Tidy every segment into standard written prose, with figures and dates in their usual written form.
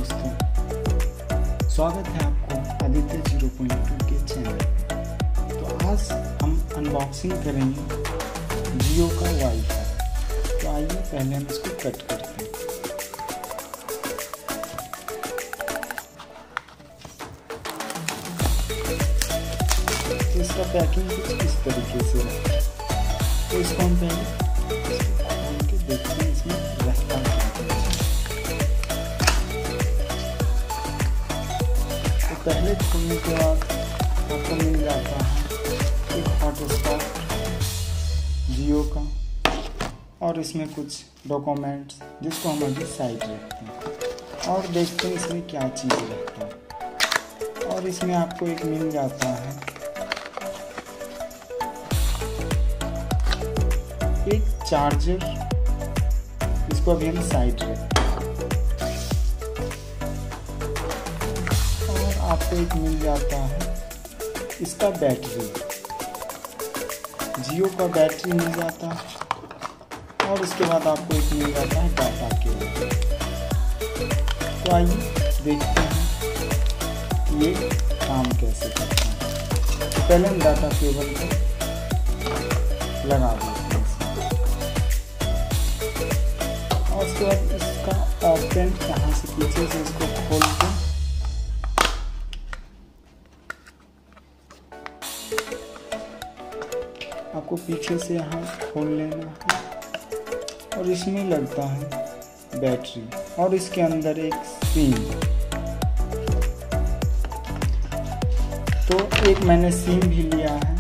दोस्तों, स्वागत है आपको आदित्य 0.2 के चैनल पे। तो आज हम अनबॉक्सिंग करेंगे जियो का वाईफाई। तो आइए पहले हम इसको कट करते हैं। तो इसका पैकिंग कुछ इस तरीके से है। तो इसको हम पहले खोल के देखते हैं इसमें रहता है। पहले खोलने के बाद आपको मिल जाता है एक हॉटस्पॉट जियो का, और इसमें कुछ डॉक्यूमेंट्स जिसको हम अभी साइड रखते हैं और देखते हैं इसमें क्या चीज़ रहता है। और इसमें आपको एक मिल जाता है एक चार्जर, इसको अभी हम साइड रखते हैं। आपको एक मिल जाता है इसका बैटरी, जियो का बैटरी मिल जाता है। और उसके बाद आपको एक मिल जाता है डाटा केबल। तो आइए देखते हैं ये काम कैसे करता है। तो पहले हम डाटा केबल को लगा देते हैं और उसके बाद इसका ऑप्शन यहाँ से पीछे से इसको खोल के आपको पीछे से यहाँ खोल लेना है। और इसमें लगता है बैटरी और इसके अंदर एक सिम। तो एक मैंने सिम भी लिया है।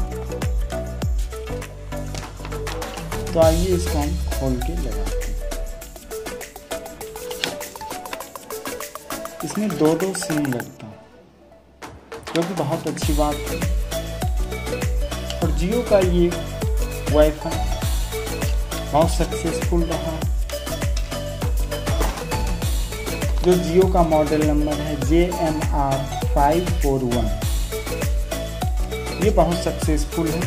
तो आइए इसको हम खोल के लगाते हैं। इसमें दो सिम लगता है, जो कि बहुत अच्छी बात है। और जियो का ये वाईफाई बहुत सक्सेसफुल रहा। जो जियो का मॉडल नंबर है JMR 541, ये बहुत सक्सेसफुल है।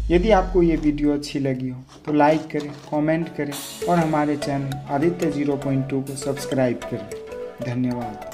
यदि आपको ये वीडियो अच्छी लगी हो तो लाइक करें, कमेंट करें और हमारे चैनल आदित्य 0.2 को सब्सक्राइब करें। धन्यवाद।